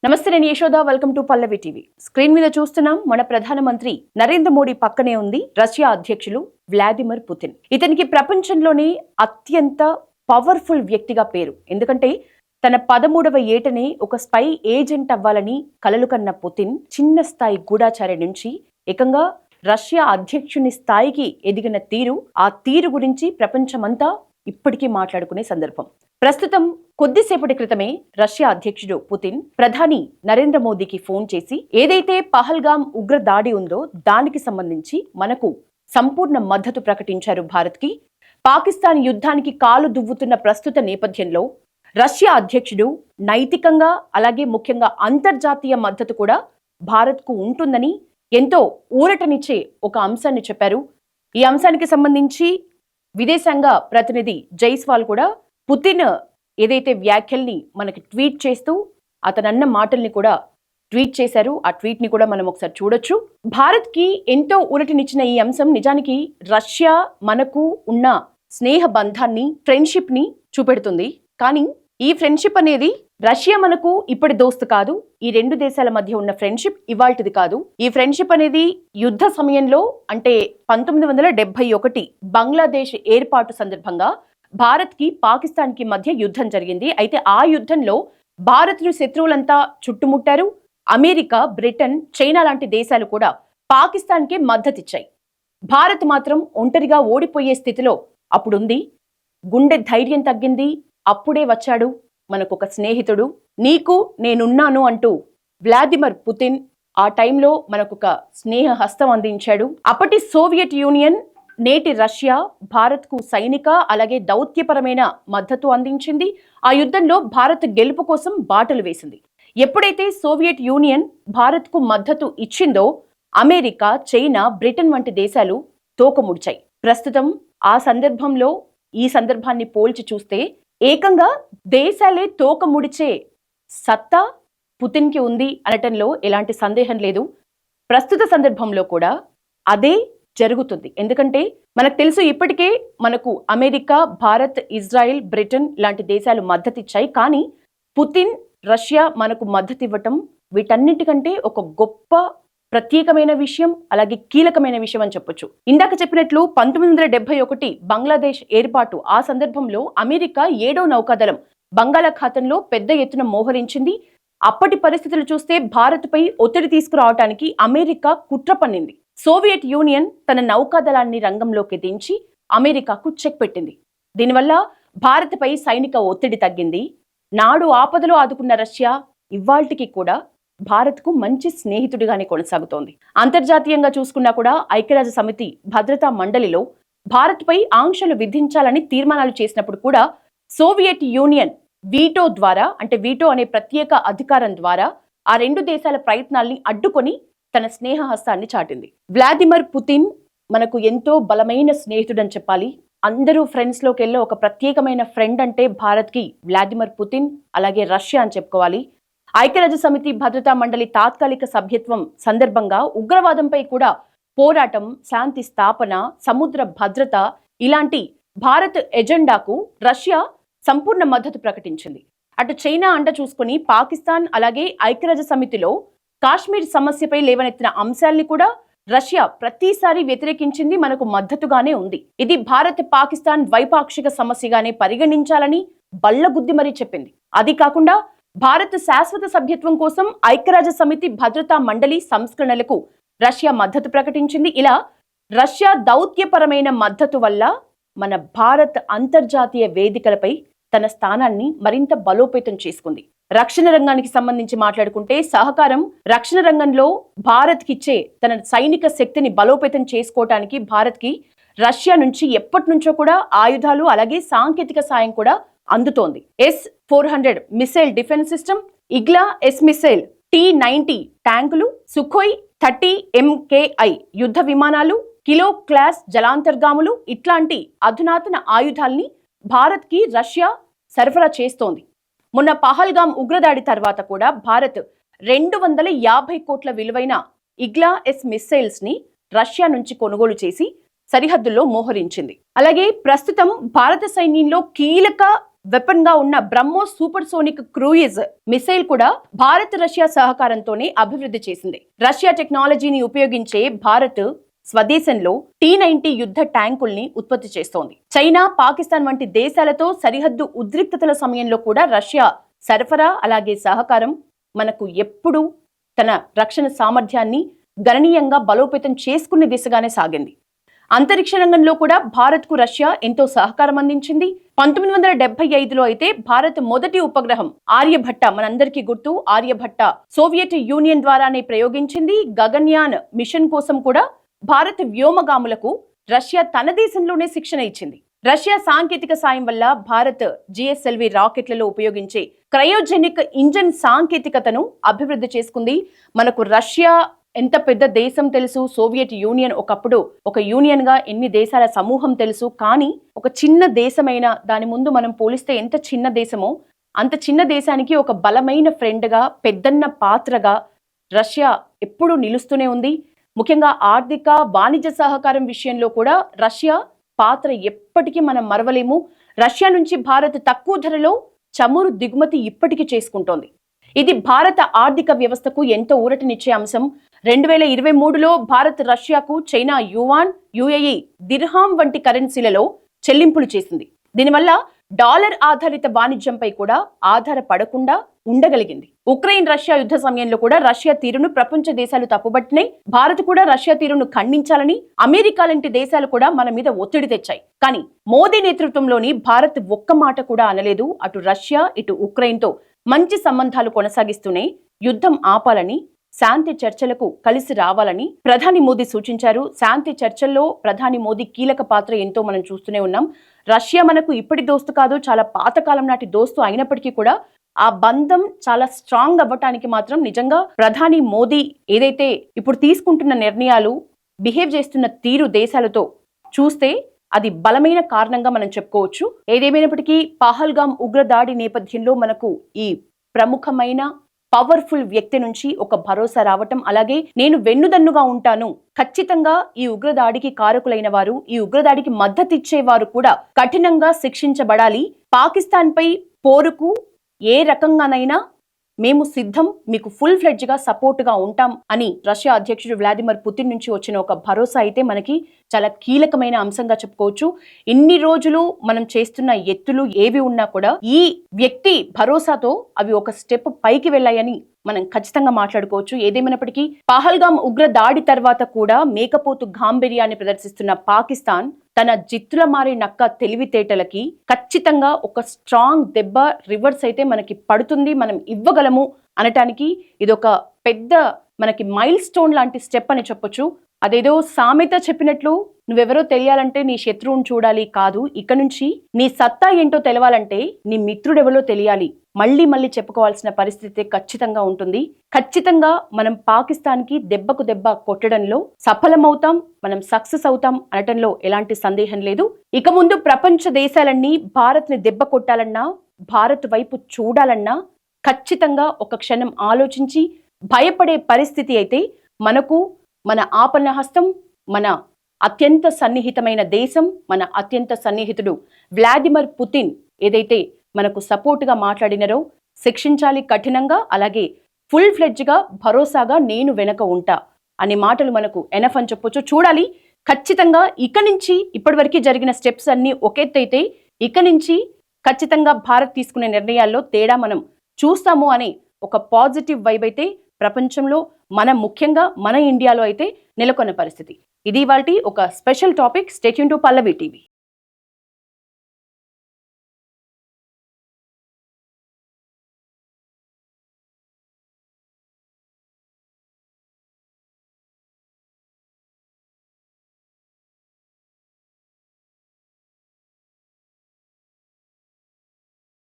నమస్తే, నేను Yashoda. Welcome to Pallavi TV. Screen మీద చూస్తున్నాం, మన ప్రధానమంత్రి నరేంద్ర మోడీ పక్కనే ఉంది రష్యా అధ్యక్షులు వ్లాదిమిర్ పుతిన్. ఇతనికి ప్రపంచంలోనే అత్యంత పవర్ఫుల్ వ్యక్తిగా పేరు. ఎందుకంటే తన 13వ ఏటనే ఒక స్పై ఏజెంట్ అవ్వాలని కలలు కన్న పుతిన్ చిన్న స్థాయి గూఢాచారి నుంచి ఏకంగా రష్యా అధ్యక్షుని స్థాయికి ఎదిగిన తీరు, ఆ తీరు గురించి ప్రపంచమంతా ఇప్పటికీ మాట్లాడుకునే సందర్భం. ప్రస్తుతం కొద్దిసేపటి క్రితమే రష్యా అధ్యక్షుడు పుతిన్ ప్రధాని నరేంద్ర మోదీకి ఫోన్ చేసి ఏదైతే పహల్గామ్ ఉగ్ర దాడి ఉందో దానికి సంబంధించి మనకు సంపూర్ణ మద్దతు ప్రకటించారు భారత్కి. పాకిస్తాన్ యుద్ధానికి కాలు దువ్వుతున్న ప్రస్తుత నేపథ్యంలో రష్యా అధ్యక్షుడు నైతికంగా అలాగే ముఖ్యంగా అంతర్జాతీయ మద్దతు కూడా భారత్కు ఉంటుందని ఎంతో ఊరటనిచ్చే ఒక అంశాన్ని చెప్పారు. ఈ అంశానికి సంబంధించి విదేశాంగ ప్రతినిధి జైస్వాల్ కూడా పుతిన్ ఏదైతే వ్యాఖ్యల్ని మనకి ట్వీట్ చేస్తూ అతనన్న మాటల్ని కూడా ట్వీట్ చేశారు. ఆ ట్వీట్ ని కూడా మనం ఒకసారి చూడొచ్చు. భారత్ కి ఎంతో ఊరటనిచ్చిన ఈ అంశం నిజానికి రష్యా మనకు ఉన్న స్నేహ బంధాన్ని, ఫ్రెండ్షిప్ ని చూపెడుతుంది. కానీ ఈ ఫ్రెండ్షిప్ అనేది రష్యా మనకు ఇప్పటి దోస్తు కాదు. ఈ రెండు దేశాల మధ్య ఉన్న ఫ్రెండ్షిప్ ఇవాల్టిది కాదు. ఈ ఫ్రెండ్షిప్ అనేది యుద్ధ సమయంలో అంటే 1971 బంగ్లాదేశ్ ఏర్పాటు సందర్భంగా భారత్ కి పాకిస్తాన్ కి మధ్య యుద్ధం జరిగింది. అయితే ఆ యుద్ధంలో భారత్ను శత్రువులంతా చుట్టుముట్టారు. అమెరికా, బ్రిటన్, చైనా లాంటి దేశాలు కూడా పాకిస్తాన్ కి మద్దతిచ్చాయి. భారత్ మాత్రం ఒంటరిగా ఓడిపోయే స్థితిలో అప్పుడుంది. గుండె ధైర్యం తగ్గింది. అప్పుడే వచ్చాడు మనకొక స్నేహితుడు, నీకు నేనున్నాను అంటూ వ్లాదిమిర్ పుతిన్ ఆ టైంలో మనకొక స్నేహ హస్తం అందించాడు. అప్పటి సోవియట్ యూనియన్, నేటి రష్యా భారత్కు సైనిక అలాగే దౌత్యపరమైన మద్దతు అందించింది. ఆ యుద్ధంలో భారత్ గెలుపు కోసం బాటలు వేసింది. ఎప్పుడైతే సోవియట్ యూనియన్ భారత్కు మద్దతు ఇచ్చిందో అమెరికా, చైనా, బ్రిటన్ వంటి దేశాలు తోకముడిచాయి. ప్రస్తుతం ఆ సందర్భంలో ఈ సందర్భాన్ని పోల్చి చూస్తే ఏకంగా దేశాలే తోక ముడిచే సత్తా పుతిన్కి ఉంది అనటంలో ఎలాంటి సందేహం లేదు. ప్రస్తుత సందర్భంలో కూడా అదే జరుగుతుంది. ఎందుకంటే మనకు తెలుసు, ఇప్పటికే మనకు అమెరికా, భారత్, ఇజ్రాయెల్, బ్రిటన్ లాంటి దేశాలు మద్దతిచ్చాయి. కానీ పుతిన్, రష్యా మనకు మద్దతు ఇవ్వటం వీటన్నిటికంటే ఒక గొప్ప ప్రత్యేకమైన విషయం, అలాగే కీలకమైన విషయం అని చెప్పొచ్చు. ఇందాక చెప్పినట్లు 1971 బంగ్లాదేశ్ ఏర్పాటు ఆ సందర్భంలో అమెరికా 7వ నౌకాదళం బంగాళాఖాతంలో పెద్ద ఎత్తున మోహరించింది. అప్పటి పరిస్థితులు చూస్తే భారత్పై ఒత్తిడి తీసుకురావటానికి అమెరికా కుట్ర పన్నింది. సోవియట్ యూనియన్ తన నౌకాదళాన్ని రంగంలోకి దించి అమెరికాకు చెక్ పెట్టింది. దీనివల్ల భారత్పై సైనిక ఒత్తిడి తగ్గింది. నాడు ఆపదలో ఆదుకున్న రష్యా ఇవాల్టికి కూడా భారత్కు మంచి స్నేహితుడిగానే కొనసాగుతోంది. అంతర్జాతీయంగా చూసుకున్నా కూడా ఐక్యరాజ్య సమితి భద్రతా మండలిలో భారత్పై ఆంక్షలు విధించాలని తీర్మానాలు చేసినప్పుడు కూడా సోవియట్ యూనియన్ వీటో ద్వారా, అంటే వీటో అనే ప్రత్యేక అధికారం ద్వారా ఆ రెండు దేశాల ప్రయత్నాల్ని అడ్డుకొని తన స్నేహ హస్తాన్ని చాటింది. వ్లాదిమిర్ పుతిన్ మనకు ఎంతో బలమైన స్నేహితుడని చెప్పాలి. అందరూ ఫ్రెండ్స్ లోకెళ్ళి ఒక ప్రత్యేకమైన ఫ్రెండ్ అంటే భారత్కి వ్లాదిమిర్ పుతిన్, అలాగే రష్యా అని చెప్పుకోవాలి. ఐక్యరాజ్య సమితి భద్రతా మండలి తాత్కాలిక సభ్యత్వం సందర్భంగా ఉగ్రవాదంపై కూడా పోరాటం, శాంతి స్థాపన, సముద్ర భద్రత ఇలాంటి భారత్ ఎజెండాకు రష్యా సంపూర్ణ మద్దతు ప్రకటించింది. అటు చైనా అండ చూసుకుని పాకిస్తాన్ అలాగే ఐక్యరాజ్య సమితిలో కాశ్మీర్ సమస్యపై లేవనెత్తిన అంశాల్ని కూడా రష్యా ప్రతిసారి వ్యతిరేకించింది, మనకు మద్దతుగానే ఉంది. ఇది భారత్ పాకిస్తాన్ ద్వైపాక్షిక సమస్యగానే పరిగణించాలని బల్లగుద్ది మరీ చెప్పింది. అది కాకుండా భారత్ శాశ్వత సభ్యత్వం కోసం ఐక్యరాజ్య సమితి భద్రతా మండలి సంస్కరణలకు రష్యా మద్దతు ప్రకటించింది. ఇలా రష్యా దౌత్యపరమైన మద్దతు వల్ల మన భారత్ అంతర్జాతీయ వేదికలపై తన స్థానాన్ని మరింత బలోపేతం చేసుకుంది. రక్షణ రంగానికి సంబంధించి మాట్లాడుకుంటే సహకారం, రక్షణ రంగంలో భారత్కి ఇచ్చే తన సైనిక శక్తిని బలోపేతం చేసుకోవటానికి భారత్కి రష్యా నుంచి ఎప్పటి నుంచో కూడా ఆయుధాలు అలాగే సాంకేతిక సాయం కూడా అందుతోంది. S-400 missile defence system, Igla S missile, T-90 ట్యాంకులు, సుఖోయ్ 30 MKI యుద్ధ విమానాలు, కిలో క్లాస్ జలాంతర్గాములు ఇట్లాంటి అధునాతన ఆయుధాల్ని భారత్కి రష్యా సరఫరా చేస్తోంది. మొన్న పహల్గామ్ ఉగ్రదాడి తర్వాత కూడా భారత్ 250 కోట్ల విలువైన ఇగ్లా ఎస్ మిసైల్స్ ని రష్యా నుంచి కొనుగోలు చేసి సరిహద్దుల్లో మోహరించింది. అలాగే ప్రస్తుతం భారత సైన్యంలో కీలక వెపన్ గా ఉన్న BrahMos super sonic cruise missile కూడా భారత్ రష్యా సహకారంతోనే అభివృద్ధి చేసింది. రష్యా టెక్నాలజీని ఉపయోగించే భారత్ స్వదేశంలో T-90 యుద్ధ ట్యాంకుల్ని ఉత్పత్తి చేస్తోంది. చైనా, పాకిస్తాన్ వంటి దేశాలతో సరిహద్దు ఉద్రిక్తతల సమయంలో కూడా రష్యా సరఫరా అలాగే సహకారం మనకు ఎప్పుడూ తన రక్షణ సామర్థ్యాన్ని గణనీయంగా బలోపేతం చేసుకునే దిశగానే సాగింది. అంతరిక్ష రంగంలో కూడా భారత్కు రష్యా ఎంతో సహకారం అందించింది. 1975లో అయితే భారత్ మొదటి ఉపగ్రహం ఆర్యభట్ట, మనందరికీ గుర్తు ఆర్యభట్ట, సోవియట్ యూనియన్ ద్వారానే ప్రయోగించింది. గగన్యాన్ మిషన్ కోసం కూడా భారత వ్యోమగాములకు రష్యా తన దేశంలోనే శిక్షణ ఇచ్చింది. రష్యా సాంకేతిక సాయం వల్ల భారత్ GSLV రాకెట్లలో ఉపయోగించే క్రయోజెనిక్ ఇంజన్ సాంకేతికతను అభివృద్ధి చేసుకుంది. మనకు రష్యా ఎంత పెద్ద దేశం తెలుసు, సోవియట్ యూనియన్ ఒకప్పుడు ఒక యూనియన్ గా ఎన్ని దేశాల సమూహం తెలుసు, కానీ ఒక చిన్న దేశమైన దాని ముందు మనం పోలిస్తే ఎంత చిన్న దేశమో అంత చిన్న దేశానికి ఒక బలమైన ఫ్రెండ్ గా, పెద్దన్న పాత్రగా రష్యా ఎప్పుడూ నిలుస్తూనే ఉంది. ముఖ్యంగా ఆర్థిక వాణిజ్య సహకారం విషయంలో కూడా రష్యా పాత్ర ఎప్పటికీ మనం మరవలేము. రష్యా నుంచి భారత్ తక్కువ ధరలో చమురు దిగుమతి ఇప్పటికీ చేసుకుంటోంది. ఇది భారత ఆర్థిక వ్యవస్థకు ఎంతో ఊరటనిచ్చే అంశం. 2023లో భారత్ రష్యాకు చైనా యువాన్, UAE దిర్హాం వంటి కరెన్సీలలో చెల్లింపులు చేసింది. దీనివల్ల డాలర్ ఆధారిత వాణిజ్యంపై కూడా ఆధారపడకుండా ఉండగలిగింది. ఉక్రెయిన్ రష్యా యుద్ధ సమయంలో కూడా రష్యా తీరును ప్రపంచ దేశాలు తప్పుబట్టినాయి. భారత్ కూడా రష్యా తీరును ఖండించాలని అమెరికా లాంటి దేశాలు కూడా మన మీద ఒత్తిడి తెచ్చాయి. కానీ మోదీ నేతృత్వంలోని భారత్ ఒక్క మాట కూడా అనలేదు. అటు రష్యా ఇటు ఉక్రెయిన్తో మంచి సంబంధాలు కొనసాగిస్తూనే యుద్ధం ఆపాలని, శాంతి చర్చలకు కలిసి రావాలని ప్రధాని మోదీ సూచించారు. శాంతి చర్చల్లో ప్రధాని మోదీ కీలక పాత్ర ఎంతో మనం చూస్తూనే ఉన్నాం. రష్యా మనకు ఇప్పటి దోస్తు కాదు, చాలా పాతకాలం నాటి దోస్తు అయినప్పటికీ కూడా ఆ బంధం చాలా స్ట్రాంగ్ అవ్వటానికి మాత్రం నిజంగా ప్రధాని మోదీ ఏదైతే ఇప్పుడు తీసుకుంటున్న నిర్ణయాలు, బిహేవ్ చేస్తున్న తీరు దేశాలతో చూస్తే అది బలమైన కారణంగా మనం చెప్పుకోవచ్చు. ఏదేమైనప్పటికీ పహల్గామ్ ఉగ్రదాడి నేపథ్యంలో మనకు ఈ ప్రముఖమైన పవర్ఫుల్ వ్యక్తి నుంచి ఒక భరోసా రావటం, అలాగే నేను వెన్నుదన్నుగా ఉంటాను, ఖచ్చితంగా ఈ ఉగ్రదాడికి కారకులైన వారు, ఈ ఉగ్రదాడికి మద్దతిచ్చేవారు కూడా కఠినంగా శిక్షించబడాలి. పాకిస్తాన్ పై పోరుకు ఏ రకంగానైనా మేము సిద్ధం, మీకు ఫుల్ ఫ్లెడ్జ్ గా సపోర్ట్ గా ఉంటాం అని రష్యా అధ్యక్షుడు వ్లాదిమిర్ పుతిన్ నుంచి వచ్చిన ఒక భరోసా అయితే మనకి చాలా కీలకమైన అంశంగా చెప్పుకోవచ్చు. ఇన్ని రోజులు మనం చేస్తున్న ఎత్తులు ఏవి ఉన్నా కూడా ఈ వ్యక్తి భరోసాతో అవి ఒక స్టెప్ పైకి వెళ్ళాయని మనం ఖచ్చితంగా మాట్లాడుకోవచ్చు. ఏదేమైనప్పటికీ పహల్గామ్ ఉగ్ర దాడి తర్వాత కూడా మేకపోతు గాంభీర్యాన్ని ప్రదర్శిస్తున్న పాకిస్తాన్ తన జిత్తుల మారి నక్క తెలివితేటలకి ఖచ్చితంగా ఒక స్ట్రాంగ్ దెబ్బ రివర్స్ అయితే మనకి పడుతుంది, మనం ఇవ్వగలము అనటానికి ఇదొక పెద్ద మనకి మైల్ స్టోన్ లాంటి స్టెప్ అని చెప్పొచ్చు. అదేదో సామెత చెప్పినట్లు నువ్వెవరో తెలియాలంటే నీ శత్రువుని చూడాలి కాదు, ఇక నుంచి నీ సత్తా ఏంటో తెలవాలంటే నీ మిత్రుడెవరో తెలియాలి, మళ్ళీ మళ్ళీ చెప్పుకోవాల్సిన పరిస్థితి ఖచ్చితంగా ఉంటుంది. ఖచ్చితంగా మనం పాకిస్తాన్కి దెబ్బకు దెబ్బ కొట్టడంలో సఫలమవుతాం, మనం సక్సెస్ అవుతాం అనటంలో ఎలాంటి సందేహం లేదు. ఇక ముందు ప్రపంచ దేశాలన్నీ భారత్ని దెబ్బ కొట్టాలన్నా, భారత్ వైపు చూడాలన్నా ఖచ్చితంగా ఒక క్షణం ఆలోచించి భయపడే పరిస్థితి అయితే మనకు మన ఆపన్న హస్తం, మన అత్యంత సన్నిహితమైన దేశం, మన అత్యంత సన్నిహితుడు వ్లాదిమిర్ పుతిన్ ఏదైతే మనకు సపోర్ట్గా మాట్లాడినారో శిక్షించాలి కఠినంగా, అలాగే ఫుల్ ఫ్లెడ్జ్గా భరోసాగా నేను వెనక ఉంటా అనే మాటలు మనకు ఎనఫ్ అని చెప్పొచ్చు. చూడాలి ఖచ్చితంగా ఇక నుంచి ఇప్పటివరకు జరిగిన స్టెప్స్ అన్నీ ఒకెత్తైతే ఇక నుంచి ఖచ్చితంగా భారత్ తీసుకునే నిర్ణయాల్లో తేడా మనం చూస్తాము అనే ఒక పాజిటివ్ వైబ్ అయితే ప్రపంచంలో ముఖ్యంగా మన ఇండియాలో అయితే నెలకొన్న పరిస్థితి. ఇది ఇవాల్టి ఒక special topic. Stay tune to Pallavi TV.